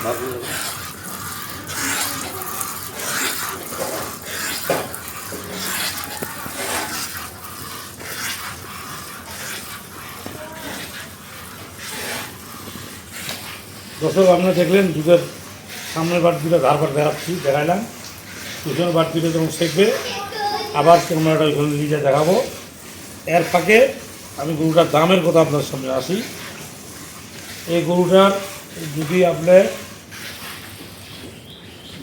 দর্শক আপনারা দেখলেন দুধের সামনের বার দুটো ধার বার দেখাইলাম, পিছনের বার দুটো যখন শেখবে আবার ক্যামেরাটা ওইখানে নিজে দেখাবো। এর ফাঁকে আমি গরুটার দামের কথা আপনার সামনে আসি। এই গরুটার যদি আপনি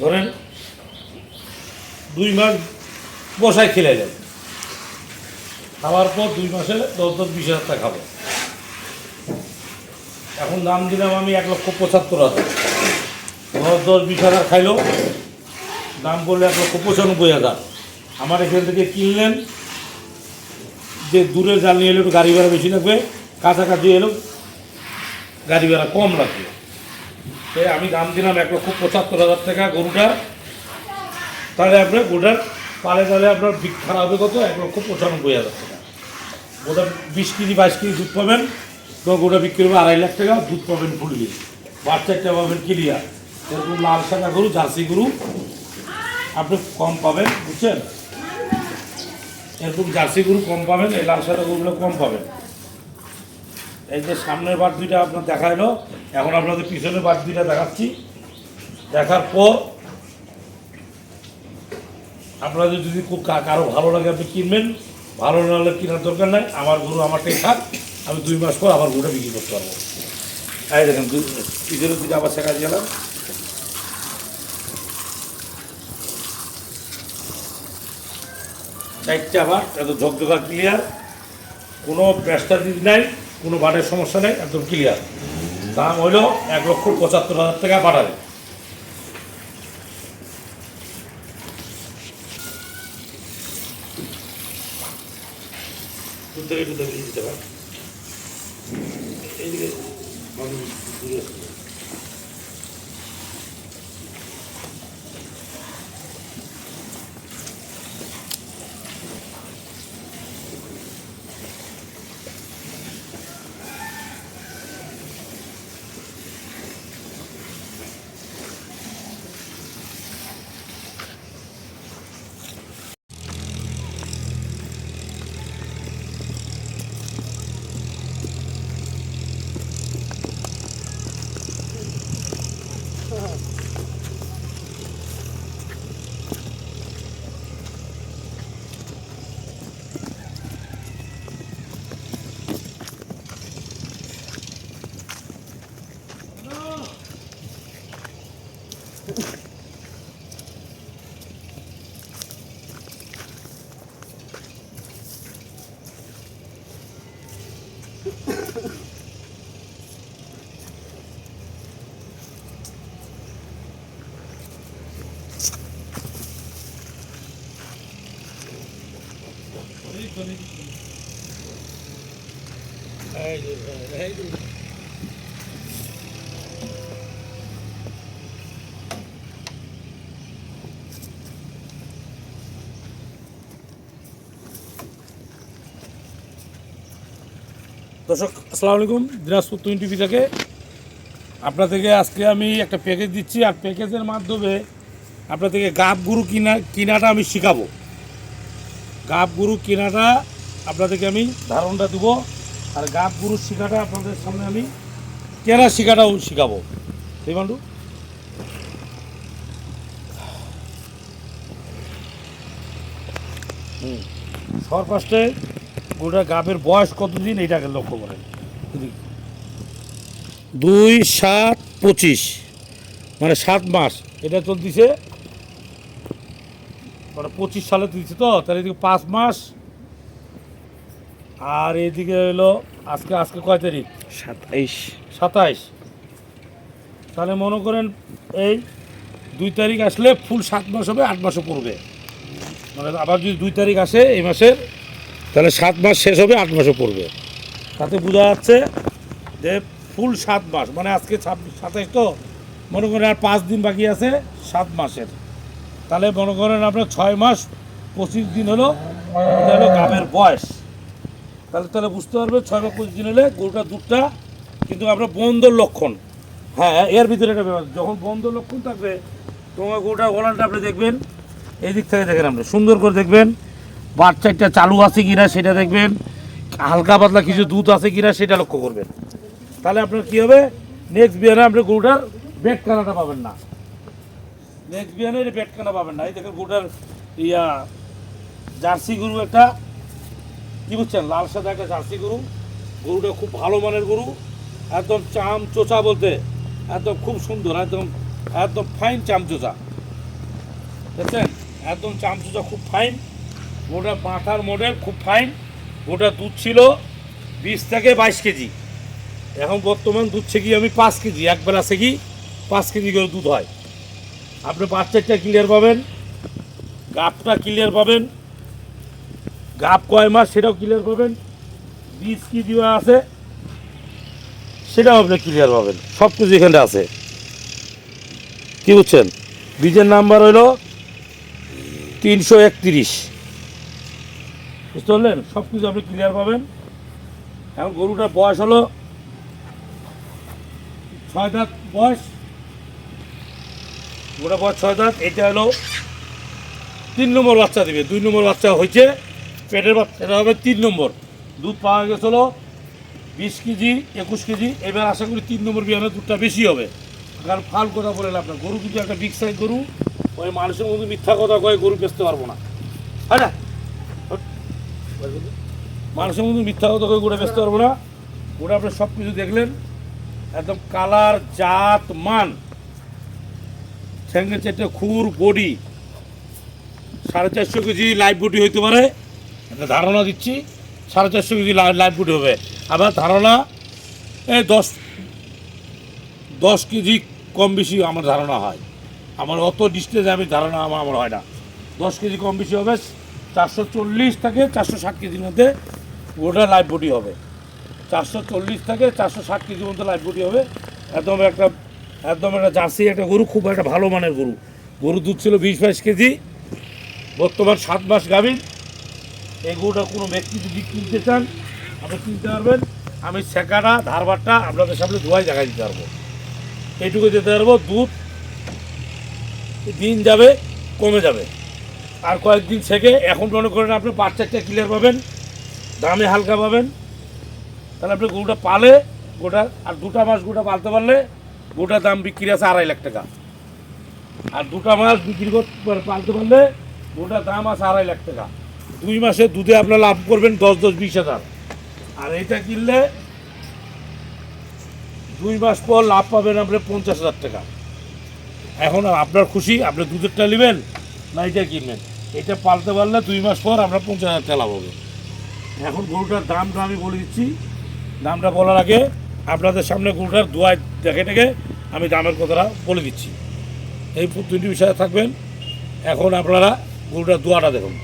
ধরেন 2 মাস বসায় খেলে যায়, খাওয়ার পর 2 মাসে 10-20 হাজার টাকা খাবো। এখন দাম দিলাম আমি 1,75,000। 10-20 হাজার খাইলো, দাম করলে 1,95,000। আমার এখান থেকে কিনলেন, যে দূরে জাল নিয়ে এলে একটু গাড়ি ভাড়া বেশি লাগবে, কাছাকাছি এলেও গাড়ি ভাড়া কম লাগবে। তাই আমি দাম দিলাম 1,75,000 টাকা গরুটার। তাহলে আপনার গরুটার পালে তাহলে আপনার খারাপ হবে কত? 1,95,000 টাকা। গোটা 20 কেজি 22 কেজি দুধ পাবেন, তো গোটা বিক্রি হবে 2.5 লাখ টাকা। দুধ পাবেন ফুললি, বাচ্চাটা পাবেন ক্লিয়ার। এরকম লাল সাদা গরু, জার্সি গরু আপনি কম পাবেন, বুঝছেন? এরকম জার্সি গরু কম পাবেন, এই লাল সাদা গরুগুলো কম পাবেন। এই যে সামনের বার দুইটা আপনার দেখা এলো, এখন আপনাদের পিছনের বার দুইটা দেখাচ্ছি। দেখার পর আপনাদের যদি খুব কারো ভালো লাগে আপনি কিনবেন, ভালো না হলে কেনার দরকার নাই। আমার গরু আমারটাই থাক, আমি 2 মাস পর আবার গরুটা বিক্রি করতে পারবো। এই দেখেন পিছনের দুইটা আবার শেখা গেলাম। চারটে আবার এত ঝকঝকা ক্লিয়ার, কোনো ব্যস্তা দিদি নাই, কোনো বাটের সমস্যা নেই, একদম ক্লিয়ার। দাম হইল 1,75,000 টাকা পাঠাবে। দিতে পারেন এইদিকে দর্শক আসসালামু আলাইকুম, দিনাজপুর টুইন টিভি থেকে আপনাদেরকে আজকে আমি একটা প্যাকেজ দিচ্ছি। আর প্যাকেজের মাধ্যমে আপনাদেরকে গাব গরু কিনাটা আমি শেখাবো। গাব গরু কেনাটা আপনাদেরকে আমি ধারণটা দেবো, আর গাব গরু শেখাটা আপনাদের সামনে আমি কেনা শেখাটাও শেখাবো। সেই বান্ডু সবার ফার্স্টে গরুটার গাবের বয়স কতদিন এইটাকে লক্ষ্য করেন। 2-7-25 মানে 7 মাস। এটা চলতেছে মানে 25 সালে দিচ্ছে, তো তাহলে এদিকে 5 মাস। আর এদিকে হলো আজকে কয় তারিখ? 27। তাহলে মনে করেন এই 2 তারিখ আসলে ফুল 7 মাস হবে, 8 মাসও পড়বে। মানে আবার যদি 2 তারিখ আসে এই মাসের, তাহলে 7 মাস শেষ হবে, 8 মাসও পড়বে। তাতে বোঝা যাচ্ছে যে ফুল 7 মাস, মানে আজকে 27, তো মনে করেন আর 5 দিন বাকি আছে 7 মাসের। তাহলে মনে করেন আপনার 6 মাস 25 দিন হলো, এটা হলো গাবের বয়স। তাহলে বুঝতে পারবে 6 মাস 25 দিন হলে গরুটার দুধটা কিন্তু আপনার বন্ধর লক্ষণ। হ্যাঁ, এর ভিতরে একটা ব্যাপার, যখন বন্ধ লক্ষণ থাকবে তোমার গোটা ওলানটা আপনি দেখবেন, এই দিক থেকে দেখেন, আপনি সুন্দর করে দেখবেন বাচ্চাটা চালু আছে কিনা সেটা দেখবেন, হালকা পাতলা কিছু দুধ আছে কিনা সেটা লক্ষ্য করবেন। তাহলে আপনার কী হবে, নেক্সট বিয়ানে আপনি গরুটার বেড কানাটা পাবেন না, নেক্সট বিয়ানে বেড কানা পাবেন না। এই দেখেন গরুটার ইয়া জার্সি গরু একটা, কি বুঝছেন, লাল সাদা একটা জার্সি গরু, গরুটা খুব ভালো মানের গরু, একদম চাম চোচা বলতে একদম খুব সুন্দর, একদম একদম ফাইন চামচোচা, দেখছেন, একদম চামচোচা খুব ফাইন। গোটা মাথার মডেল খুব ফাইন। গোটা দুধ ছিল 20 থেকে 22 কেজি, এখন বর্তমান দুধ কি আমি 5 কেজি, একবেলা কি 5 কেজি করে দুধ হয়। আপনি বাচ্চাটা ক্লিয়ার পাবেন, গাপটা ক্লিয়ার পাবেন, গাপ কয় মাস সেটাও ক্লিয়ার পাবেন, বীজ কি দেওয়া আছে সেটাও আপনি ক্লিয়ার পাবেন, সব কিছু এখানে আছে। কি বুঝছেন, বীজের নাম্বার হলো 331, বুঝতে পারলেন, সব কিছু আপনি ক্লিয়ার পাবেন। এখন গরুটার বয়স হলো 6 দাঁত বয়স, গোটা বয়স 6 দাঁত। এটা হলো 3 নম্বর বাচ্চা দেবে, 2 নম্বর বাচ্চা হয়েছে, পেটের বাচ্চাটা হবে 3 নম্বর। দুধ পাওয়া গেছিলো 20 কেজি 21 কেজি, এবার আশা করি 3 নম্বর বিয়ানে দুধটা বেশি হবে। কারণ ফাল কথা বলেন আপনার, গরু কিন্তু একটা বিগ সাইজ গরু, ওই মানুষের মধ্যে মিথ্যা কথা কয়ে গরু বেচতে পারবো না, হয় না, মানুষের মধ্যে মিথ্যা কথা কয়ে গরু বেচতে পারবো না। ওটা আপনি সব কিছু দেখলেন, একদম কালার জাত মান, সঙ্গে চেটে খুর বডি 450 কেজি লাইভ বডি হইতে পারে, একটা ধারণা দিচ্ছি, 450 কেজি লাইভ বডি হবে। আবার ধারণা এই 10 কেজি কম বেশি আমার ধারণা হয়, আমার অত ডিস্টেন্সে আমি ধারণা আমার হয় না, 10 কেজি কম বেশি হবে। 440 থেকে 460 কেজির মধ্যে ওটা লাইভ বডি হবে, 440 থেকে 460 কেজির মধ্যে লাইভ বডি হবে। একদম একটা জার্সি একটা গরু, খুব একটা ভালো মানের গরু। গরু দুধ ছিল 20-22 কেজি, বর্তমান 7 মাস গাভীর। এই গরুটা কোনো ব্যক্তি যদি কিনতে চান আপনি কিনতে পারবেন, আমি শেখাটা ধারবারটা আপনাদের সামনে ধোয়াই দেখা দিতে পারবো, এইটুকু যেতে পারবো। দুধ দিন যাবে কমে যাবে, আর কয়েকদিন থেকে এখন মনে করেন আপনি বাচ্চাটা ক্লিয়ার পাবেন, দামে হালকা পাবেন। তাহলে আপনি গরুটা পালে গোটা, আর 2টা মাস গোটা পালতে পারলে গোটার দাম বিক্রি আছে 2.5 লাখ টাকা, আর 2টা মাস বিক্রি পালতে পারলে গোটার দাম আছে 2.5 লাখ টাকা। 2 মাসে দুধে আপনার লাভ করবেন 10-20 হাজার, আর এইটা কিনলে 2 মাস পর লাভ পাবেন আপনি 50,000 টাকা। এখন আপনার খুশি, আপনি দুধেরটা নেবেন না এটা কিনবেন, এটা পালতে পারলে 2 মাস পর আপনার 50,000 টাকা লাভ হবে। এখন গরুটার দামটা আমি বলে দিচ্ছি, দামটা বলার আগে আপনাদের সামনে গরুটার দোয়ায় দেখে আমি দামের কথাটা বলে দিচ্ছি, এই 2টি বিষয়ে থাকবেন। এখন আপনারা গরুটার দোয়াটা দেখুন।